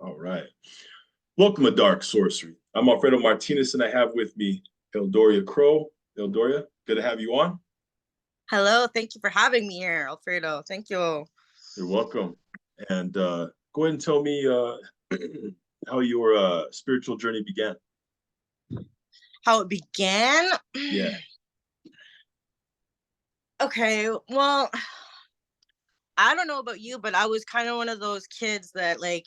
All right. Welcome to Dark Sorcery. I'm Alfredo Martinez, and I have with me Eldoria Crow. Eldoria, good to have you on. Hello, thank you for having me here, Alfredo. Thank you. You're welcome. And go ahead and tell me how your spiritual journey began. How it began? Yeah. Okay, well, I don't know about you, but I was kind of one of those kids that I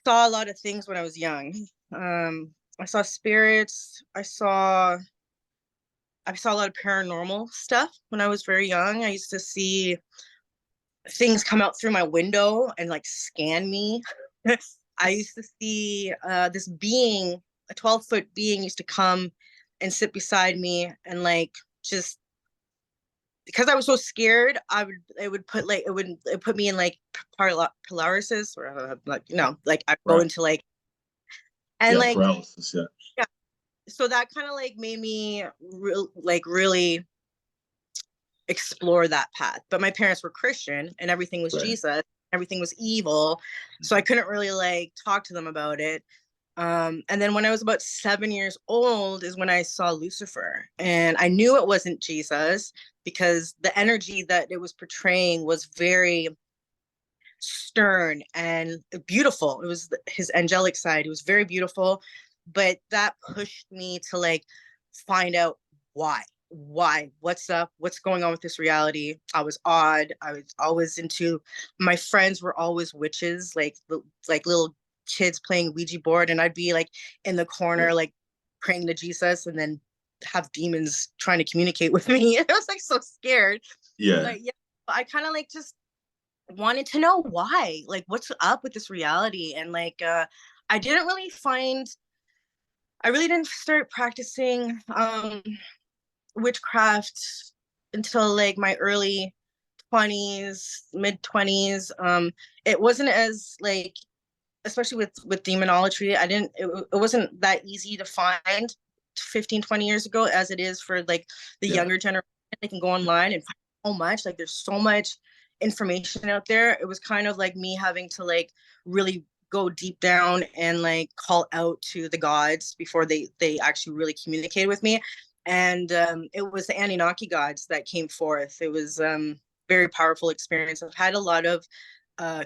saw a lot of things when I was young. I saw spirits. I saw a lot of paranormal stuff when I was very young. I used to see things come out through my window and scan me. I used to see this being, a 12-foot being, used to come and sit beside me and just because I was so scared, it put me in paralysis or I go Right. into and Yeah, paralysis. Yeah. yeah, so that kind of made me really explore that path. But my parents were Christian and everything was Right. Jesus, everything was evil. So I couldn't really talk to them about it. And then when I was about 7 years old is when I saw Lucifer. And I knew it wasn't Jesus because the energy that it was portraying was very stern and beautiful. It was his angelic side. It was very beautiful. But that pushed me to find out why, what's up, what's going on with this reality. I was odd. I was always into, my friends were always witches, like little kids playing Ouija board, and I'd be in the Yeah. corner praying to Jesus and then have demons trying to communicate with me. I was so scared. Yeah. But yeah, I kind of just wanted to know why, what's up with this reality. And I didn't really find, I really didn't start practicing witchcraft until my early 20s, mid 20s. It wasn't as especially with demonology, it wasn't that easy to find 15, 20 years ago as it is for the Yeah. younger generation. They can go online and find so much, there's so much information out there. It was kind of me having to really go deep down and call out to the gods before they actually really communicated with me. And it was the Anunnaki gods that came forth. It was very powerful experience. I've had a lot of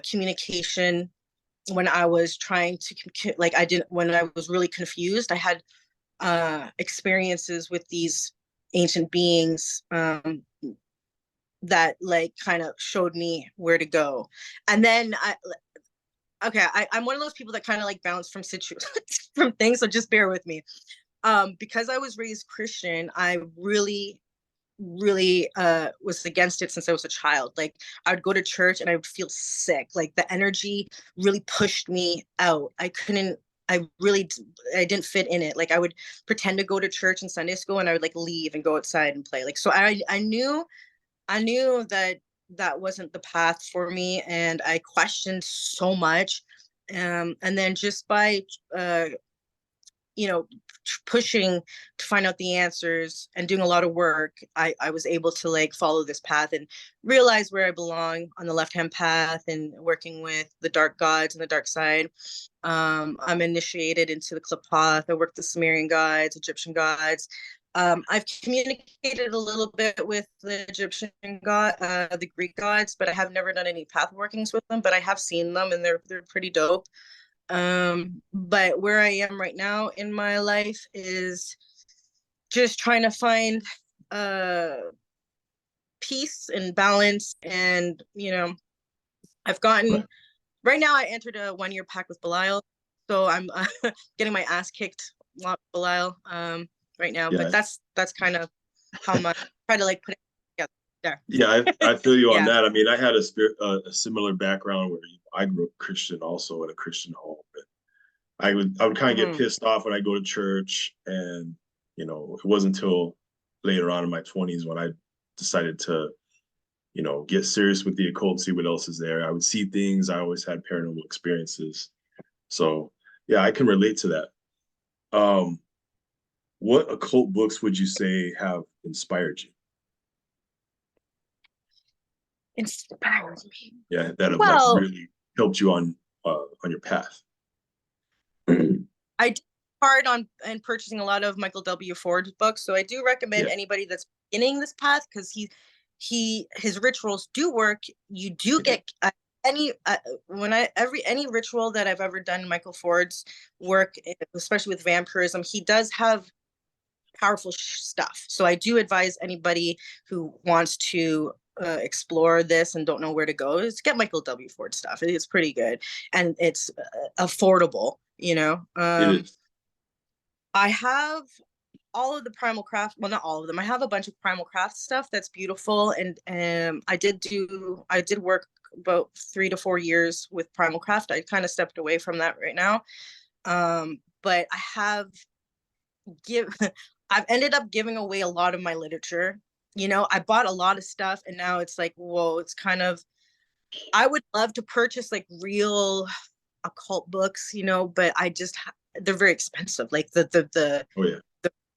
communication when I was trying to when I was really confused. I had experiences with these ancient beings that kind of showed me where to go. And then I'm one of those people that kind of bounce from situations from things, so just bear with me. Because I was raised Christian, I really was against it since I was a child. I would go to church and I would feel sick. The energy really pushed me out. I didn't fit in it. I would pretend to go to church and Sunday school and I would leave and go outside and play. So I knew that that wasn't the path for me, and I questioned so much. And then just by you know pushing to find out the answers and doing a lot of work, I was able to follow this path and realize where I belong on the left hand path and working with the dark gods and the dark side. I'm initiated into the Klapath. I work the Sumerian gods, Egyptian gods. I've communicated a little bit with the Egyptian god, the Greek gods, but I have never done any path workings with them. But I have seen them, and they're pretty dope. But where I am right now in my life is just trying to find uh peace and balance. And I've Right. gotten, right now I entered a 1 year pact with Belial, so I'm getting my ass kicked a lot with Belial right now. But Yeah. that's kind of how I'm try to put it together there. Yeah, I feel you on Yeah. that. I mean, I had a similar background where I grew up Christian, also in a Christian home. But I would kind of get Hmm. pissed off when I go to church, and it wasn't until later on in my 20s when I decided to get serious with the occult, see what else is there. I would see things. I always had paranormal experiences. So yeah, I can relate to that. Um, what occult books would you say have inspired you? Inspires me. Yeah, that have Well, really helped you on on your path. I did hard on and purchasing a lot of Michael W. Ford's books, so I do recommend Yeah. anybody that's beginning this path, because his rituals do work. You do get any any ritual that I've ever done Michael Ford's work, especially with vampirism, he does have powerful stuff. So I do advise anybody who wants to explore this and don't know where to go is get Michael W. Ford stuff. It's pretty good and it's affordable, you know. It is. I have all of the Primal Craft, well, not all of them. I have a bunch of Primal Craft stuff that's beautiful, and I did work about 3 to 4 years with Primal Craft. I kind of stepped away from that right now, but I've ended up giving away a lot of my literature. You know, I bought a lot of stuff, and now it's like, whoa, it's kind of. I would love to purchase like real occult books, you know, but they're very expensive. Like the Oh yeah.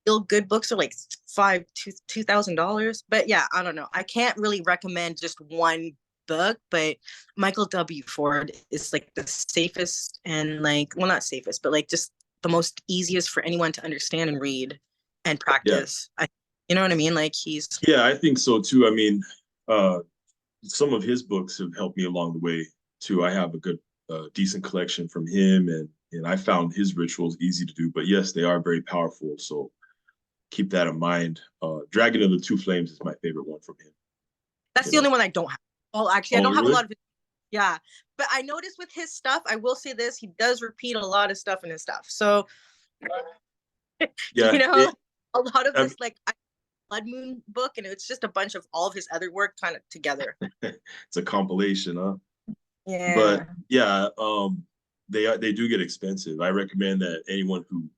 real good books are like $2,000. But yeah, I don't know. I can't really recommend just one book, but Michael W. Ford is like the safest and like, well, not safest, but like just the most easiest for anyone to understand and read and practice. Yeah. You know what I mean? Like Yeah, I think so too. I mean, some of his books have helped me along the way too. I have a good, decent collection from him, and I found his rituals easy to do. But yes, they are very powerful. So keep that in mind. Dragon of the Two Flames is my favorite one from him. That's the only one I don't have. Well, actually, I don't have really? a lot of it. Yeah. But I noticed with his stuff, I will say this, he does repeat a lot of stuff in his stuff. So, Yeah, you know, a lot of this, like, Blood Moon book, and it's just a bunch of all of his other work kind of together. It's a compilation, huh? Yeah. But yeah, they do get expensive. I recommend that anyone who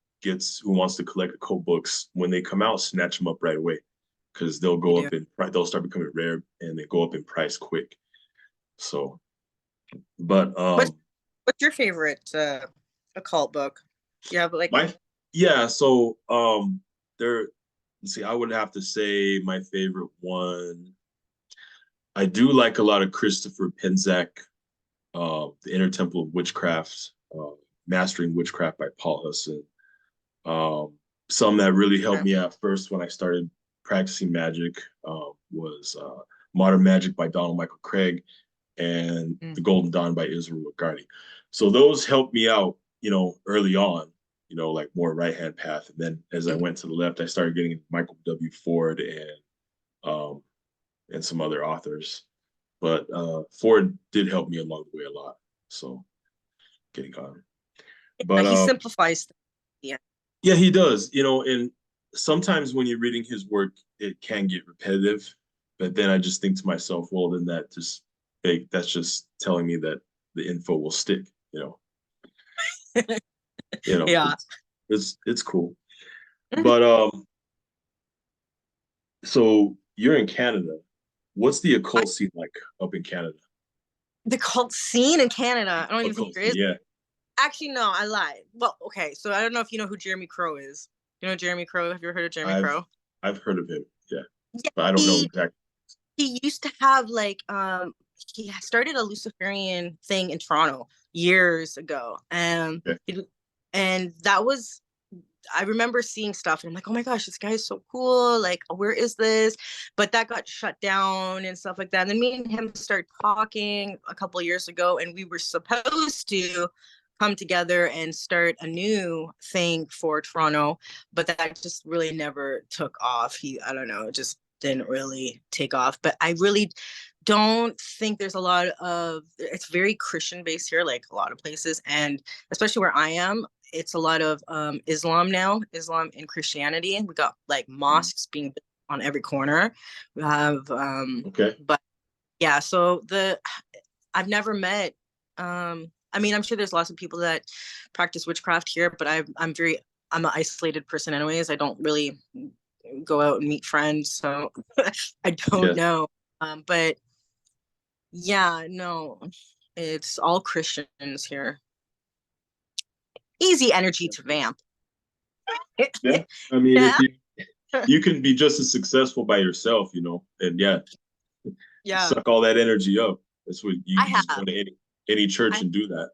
wants to collect occult books, when they come out, snatch them up right away, because they'll start becoming rare, and they go up in price quick. So, but what's your favorite occult book? You have like so there. Let's see, I would have to say my favorite one. I do like a lot of Christopher Penczak, The Inner Temple of Witchcraft, Mastering Witchcraft by Paul Husson. Some that really helped me at first when I started practicing magic was Modern Magic by Donald Michael Craig and The Golden Dawn by Israel Regardie. So those helped me out, you know, early on, you know, like more right-hand path. And then as I went to the left, I started getting Michael W. Ford and some other authors. But Ford did help me along the way a lot. So getting on. But he simplifies. Yeah, he does. You know, and sometimes when you're reading his work, it can get repetitive. But then I just think to myself, well, then that's just telling me that the info will stick. You know. You know. Yeah. It's cool. But so you're in Canada. What's the occult scene like up in Canada? The cult scene in Canada. I don't even think there is. Yeah. Actually, no, I lied. Well, okay, so I don't know if you know who Jeremy Crow is. You know Jeremy Crow? Have you ever heard of Jeremy Crow? I've heard of him, yeah. But I don't know exactly. He used to have like he started a Luciferian thing in Toronto years ago. And that was, I remember seeing stuff and I'm like, oh my gosh, this guy is so cool. Like, where is this? But that got shut down and stuff like that. And then me and him started talking a couple of years ago, and we were supposed to come together and start a new thing for Toronto, but that just really never took off. I don't know, it just didn't really take off. But I really don't think there's a lot of, it's very Christian based here, like a lot of places, and especially where I am, it's a lot of Islam now, Islam and Christianity. We got like mosques being built on every corner. We have but yeah, so I've never met I mean, I'm sure there's lots of people that practice witchcraft here, but I'm an isolated person anyways. I don't really go out and meet friends, so I don't know. But yeah, no, it's all Christians here. Easy energy to vamp. Yeah, I mean, if you can be just as successful by yourself, you know, and suck all that energy up. That's what you just go to any church and do that.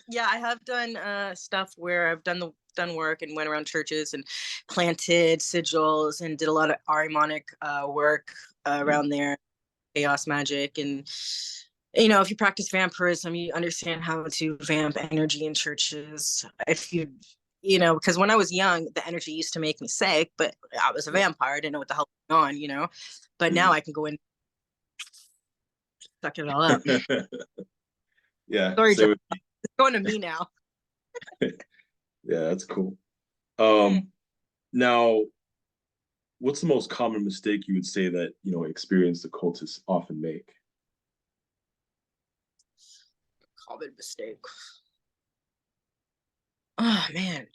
Yeah, I have done stuff where I've done work and went around churches and planted sigils and did a lot of Ahrimanic work Mm. around there, chaos magic. And you know, if you practice vampirism, you understand how to vamp energy in churches. If you, you know, because when I was young, the energy used to make me sick, but I was a Yeah. vampire, I didn't know what the hell was going on, you know. But now Mhm. I can go and suck it all up. Yeah, Sorry, say John, with it's going to me now. me. Yeah, that's cool. Hmm. Now, what's the most common mistake you would say that, experienced occultists often make? Common mistake. Oh man,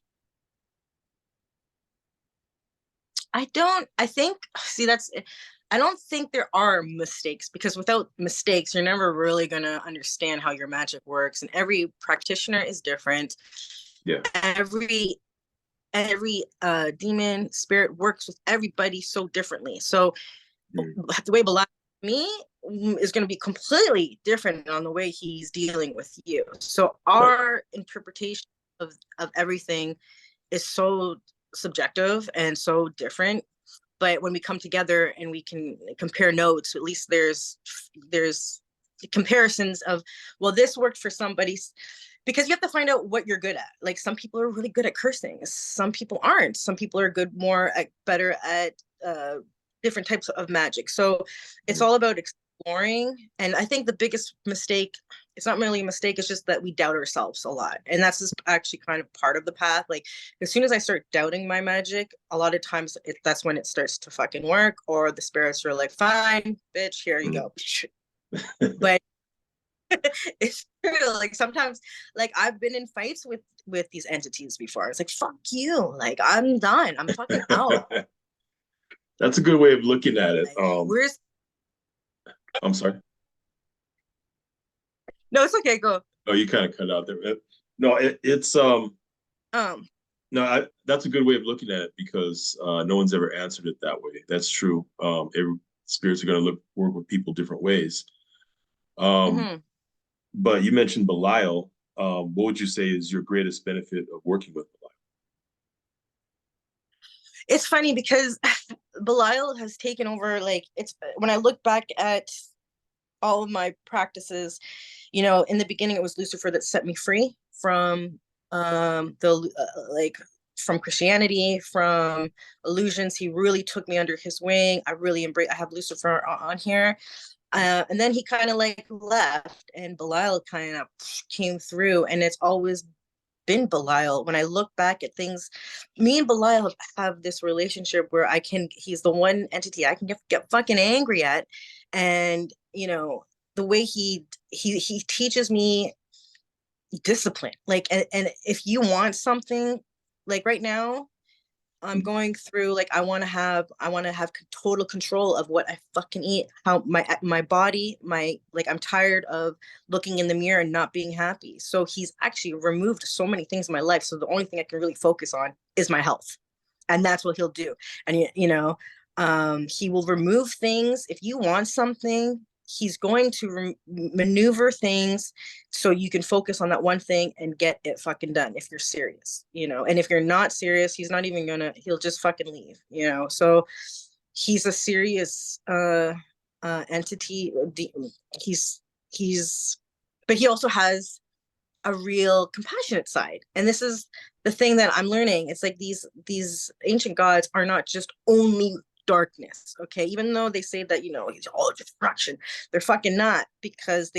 I think, see, I don't think there are mistakes because without mistakes, you're never really going to understand how your magic works. And every practitioner is different. Yeah. Every, every demon spirit works with everybody so differently. So Mm. the way Balak me is going to be completely different on the way he's dealing with you. So Right. our interpretation of everything is so subjective and so different, but when we come together and we can compare notes, at least there's comparisons of, well, this worked for somebody's, because you have to find out what you're good at. Like some people are really good at cursing, some people aren't, some people are better at different types of magic. So it's Mm. all about exploring. And I think the biggest mistake, it's not really a mistake, it's just that we doubt ourselves a lot, and that's just actually kind of part of the path. Like as soon as I start doubting my magic, a lot of times that's when it starts to fucking work, or the spirits are like, fine, bitch, here you Mm. go. But it's true. Like sometimes, like I've been in fights with these entities before. It's like, fuck you. Like I'm done. I'm fucking out. That's a good way of looking at it. Like, where's I'm sorry. no, it's okay, go. Oh, you kind of cut out there. No, it's Um, no, that's a good way of looking at it because no one's ever answered it that way. That's true. Spirits are going to work with people different ways. Um, mhm. but you mentioned Belial. What would you say is your greatest benefit of working with Belial? It's funny because Belial has taken over, like it's when I look back at all of my practices, you know, in the beginning it was Lucifer that set me free from the like from Christianity, from illusions. He really took me under his wing. I really embrace, I have Lucifer on here. And then he kind of like left and Belial kind of came through, and it's always been Belial. When I look back at things, me and Belial have this relationship where he's the one entity I can get fucking angry at. And, you know, the way he teaches me discipline. Like, and if you want something, like right now, I'm going through, like I want to have total control of what I fucking eat, how my body, my, like I'm tired of looking in the mirror and not being happy. So he's actually removed so many things in my life. So the only thing I can really focus on is my health. And that's what he'll do. And you know, he will remove things. If you want something, he's going to maneuver things so you can focus on that one thing and get it fucking done if you're serious, you know. And if you're not serious, he's not even gonna, he'll just fucking leave, you know. So he's a serious entity. He's but he also has a real compassionate side. And this is the thing that I'm learning. It's like these ancient gods are not just only darkness, okay? Even though they say that, you know, it's all destruction, they're fucking not, because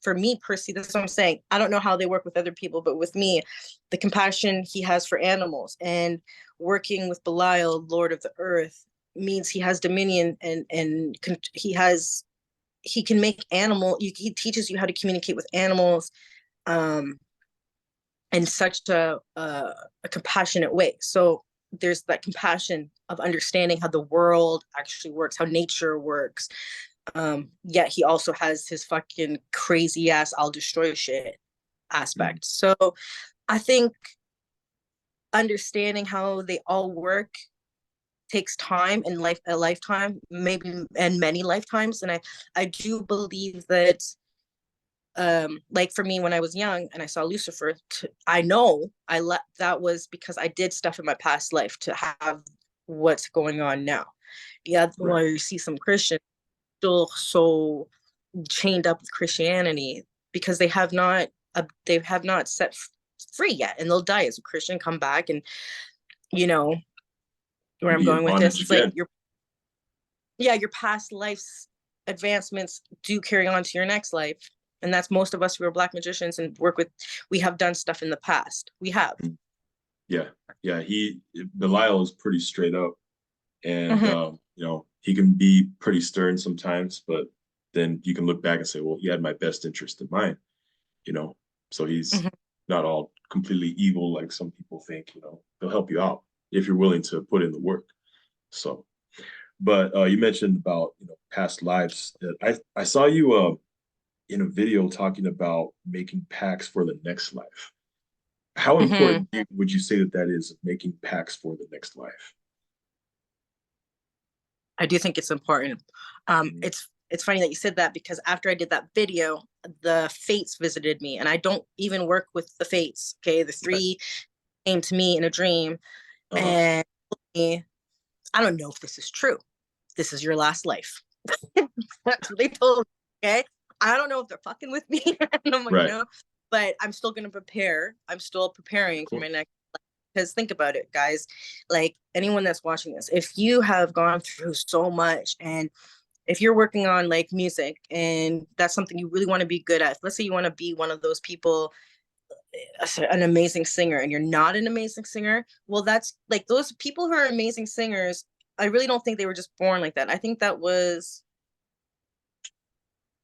for me personally, that's what I'm saying. I don't know how they work with other people, but with me, the compassion he has for animals, and working with Belial, Lord of the Earth, means he has dominion, and he can make he teaches you how to communicate with animals, um, in such a compassionate way. So there's that compassion of understanding how the world actually works, how nature works. Yet he also has his fucking crazy ass "I'll destroy shit" Mm. aspect. So I think understanding how they all work takes time, in life, a lifetime, maybe, and many lifetimes. And I do believe that like for me when I was young and I saw Lucifer, I know that was because I did stuff in my past life to have what's going on now. Yeah, well, you see some Christians still so chained up with Christianity because they have not set free yet, and they'll die as a Christian, come back, and you know where I'm Be in going with this. bondage It's like again. your past life's advancements do carry on to your next life. And that's most of us who are Black magicians and work with, we have done stuff in the past. We have. Yeah, yeah. Belial is pretty straight up, and Mm-hmm. he can be pretty stern sometimes, but then you can look back and say, well, he had my best interest in mind, you know. So he's Mm-hmm. not all completely evil like some people think. He'll help you out if you're willing to put in the work. So, but you mentioned about past lives. I saw you in a video talking about making packs for the next life. How Mm-hmm. important would you say that is, making packs for the next life? I do think it's important. Mhm. It's funny that you said that because after I did that video, the fates visited me, and I don't even work with the fates. Okay, the Right. three came to me in a dream, Uh-huh. and I don't know if this is true. This is your last life. That's what they told me. Okay. I don't know if they're fucking with me. And I'm like, Right. no, but I'm still gonna prepare. I'm still Of preparing for my course. next, because think about it, guys. Like anyone that's watching this, if you have gone through so much and if you're working on like music and that's something you really want to be good at, let's say you want to be one of those people, an amazing singer, and you're not an amazing singer, well, that's like those people who are amazing singers. I really don't think they were just born like that. I think that was,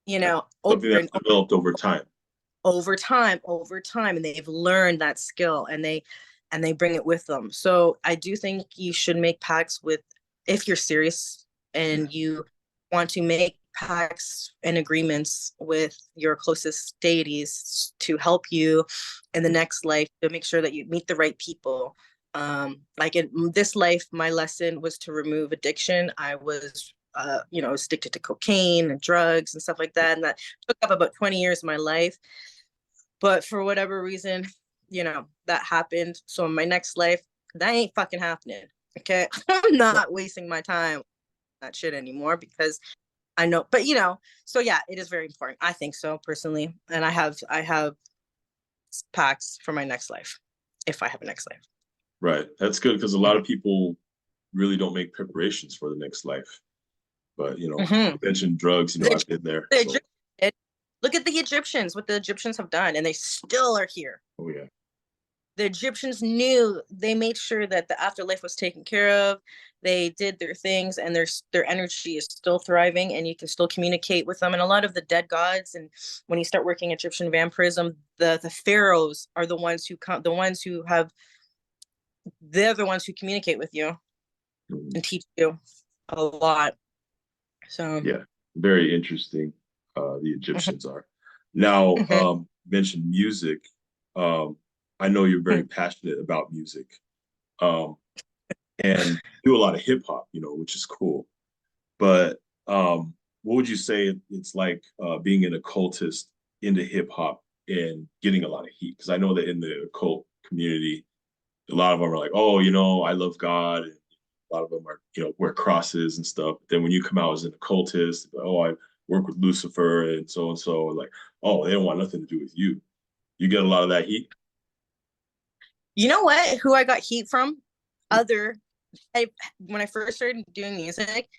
That's over something that's and developed over time. over time, and they've learned that skill, and they bring it with them. So I do think you should make pacts with, if you're serious Yeah. and you want to make pacts and agreements with your closest deities to help you in the next life, to make sure that you meet the right people. Like in this life, my lesson was to remove addiction. I was addicted to cocaine and drugs and stuff like that, and that took up about 20 years of my life. But for whatever reason, that happened. So in my next life, that ain't fucking happening. Okay. I'm Right. not wasting my time on that shit anymore, because I know, but so yeah, it is very important. I think so personally. And I have packs for my next life, if I have a next life. Right. That's good because a lot Mm-hmm. of people really don't make preparations for the next life. But Mm-hmm. you mentioned drugs. The, I've been there. the So, Egyptians, look at the Egyptians, what the Egyptians have done, and they still are here. oh yeah. The Egyptians knew, they made sure that the afterlife was taken care of. They did their things, and their energy is still thriving, and you can still communicate with them. And a lot of the dead gods, and when you start working Egyptian vampirism, the pharaohs are the ones who come, they're the ones who communicate with you Mhm. and teach you a lot. So, Yeah. Very interesting. The mhm, Egyptians are. Now, mhm, mentioned music. Um, I know you're mhm. very passionate about music. Um, and do a lot of hip hop, which is cool. But what would you say it's like being an occultist into hip hop and getting a lot of heat? Because I know that in the occult community, a lot of them are like, oh, I love God. And a lot of them are, wear crosses and stuff. But then when you come out as an occultist, oh, I work with Lucifer and so, like, oh, they don't want nothing to do with you. You get a lot of that heat. You know what? Who I got heat from? Other, I, when I first started doing music,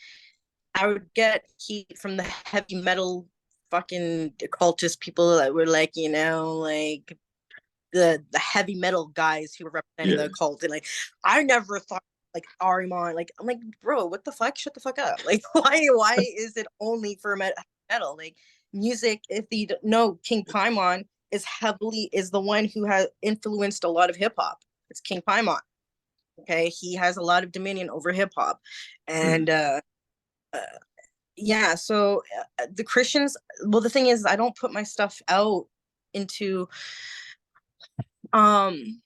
I would get heat from the heavy metal fucking occultist people that were like, like the heavy metal guys who were representing the Yeah. occult. And like, I never thought like Arimon, like, I'm like, bro, what the fuck? Shut the fuck up. Like, why is it only for metal? Like, music, if you know, King Paimon is the one who has influenced a lot of hip hop. It's King Paimon. Okay. He has a lot of dominion over hip hop. Mhm. And, uh, yeah, so the Christians, well, the thing is, I don't put my stuff out into, um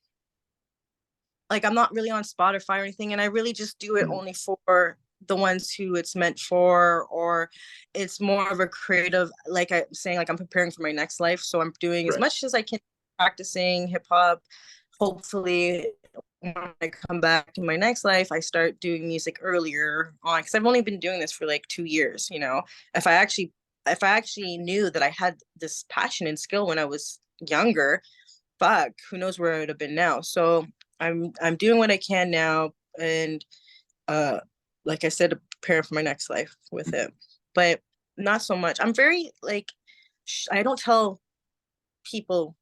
like, I'm not really on Spotify or anything, and I really just do it Mhm. only for the ones who it's meant for, or it's more of a creative, like I'm saying, like I'm preparing for my next life. So I'm doing as Right. much as I can, practicing hip hop. Hopefully, when I come back to my next life, I start doing music earlier on, because I've only been doing this for like 2 years. If I actually knew that I had this passion and skill when I was younger, fuck, who knows where I would have been now. So I'm doing what I can now, and uh like I said, to prepare for my next life with it. But not so much. I'm very like I don't tell people.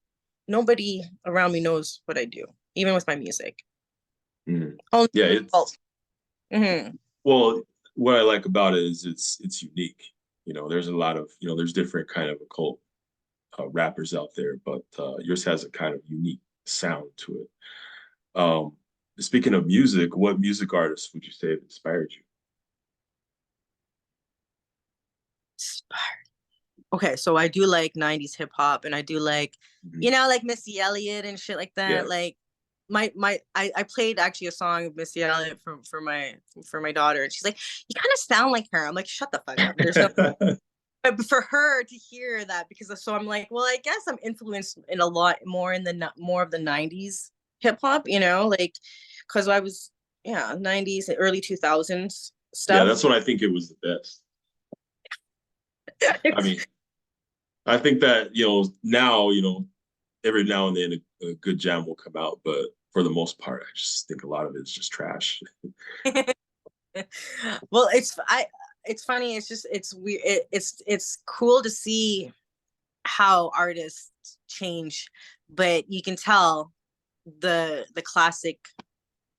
Nobody around me knows what I do, even with my music. Mhm. Only Yeah, oh, it's mhm. well, what I like about it is it's unique. There's a lot of, there's different kind of occult rappers out there, but yours has a kind of unique sound to it. Speaking of music, what music artists would you say have inspired you? Okay, so I do like 90s hip hop, and I do like, Mhm. like Missy Elliott and shit like that. Yeah. Like I played actually a song of Missy Elliott for my daughter, and she's like, "You kind of sound like her." I'm like, "Shut the fuck up." There's no, but for her to hear that, because so I'm like, well, I guess I'm influenced in a lot more in the more of the 90s hip hop, like because I was, yeah, 90s and early 2000s Yeah, stuff. that's when I think it was the best. I mean, I think that, now, every now and then a good jam will come out, but for the most part, I just think a lot of it is just trash. Well, it's funny. It's just it's weird. It's cool to see how artists change, but you can tell the classic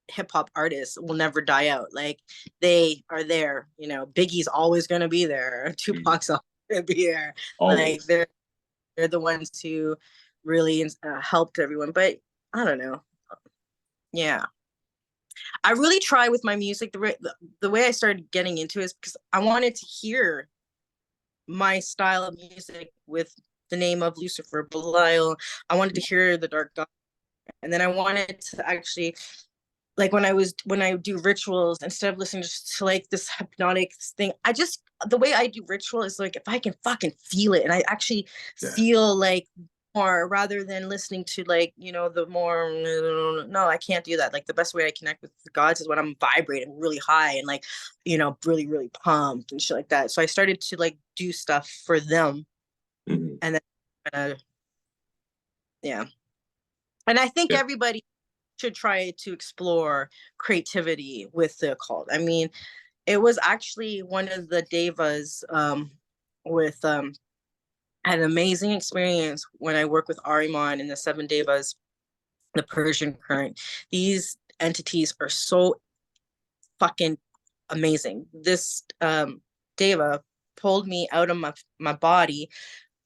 hip hop artists will never die out. Like they are there. Biggie's always gonna be there. Mhm. Tupac's always gonna be there. Like Always. they're the ones who really helped everyone. But I don't know. Yeah, I really try with my music. The way I started getting into it is because I wanted to hear my style of music with the name of Lucifer, Belial. I wanted to hear the Dark God, and then I wanted to actually, like when I do rituals, instead of listening to like this hypnotic thing, the way I do ritual is like if I can fucking feel it, and I actually Yeah. feel like more, rather than listening to like the more, no, I can't do that. Like the best way I connect with the gods is when I'm vibrating really high and like really really pumped and shit like that. So I started to like do stuff for them, Mhm. and then yeah, and I think Yeah. everybody should try to explore creativity with the occult. I mean, it was actually one of the devas, with had an amazing experience when I worked with Ariman in the Seven Devas, the Persian current. These entities are so fucking amazing. This deva pulled me out of my body,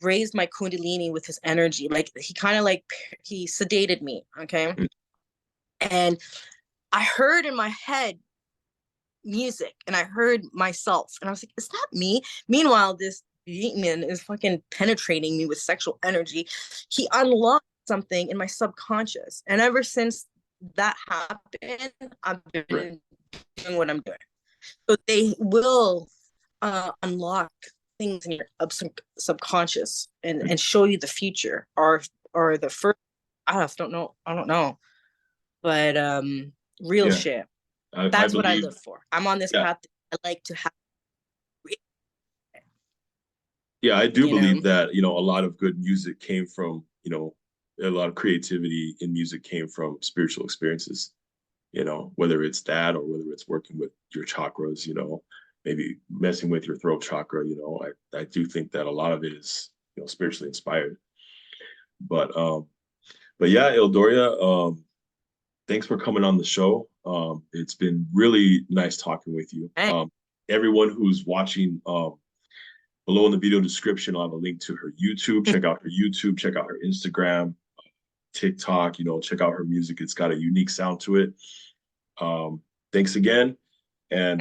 raised my kundalini with his energy. Like he kind of like he sedated me, okay? Mhm. And I heard in my head music, and I heard myself, and I was like, is that me? Meanwhile, this demon is fucking penetrating me with sexual energy. He unlocked something in my subconscious, and ever since that happened, I've Right. been doing what I'm doing. So they will unlock things in your subconscious, and Mhm. show you the future, or the first. I don't know, but real Yeah. shit. I That's what I believe. live for. I'm on this Yeah. path. I like to have, Yeah, I do you believe know. that, a lot of good music came from, a lot of creativity in music came from spiritual experiences, whether it's that or whether it's working with your chakras, maybe messing with your throat chakra, I do think that a lot of it is, spiritually inspired. But yeah, Eldoria, thanks for coming on the show. It's been really nice talking with you. Hey, Everyone who's watching, below in the video description, I'll have a link to her YouTube. Check out her YouTube, check out her Instagram, TikTok, check out her music. It's got a unique sound to it. Thanks again. And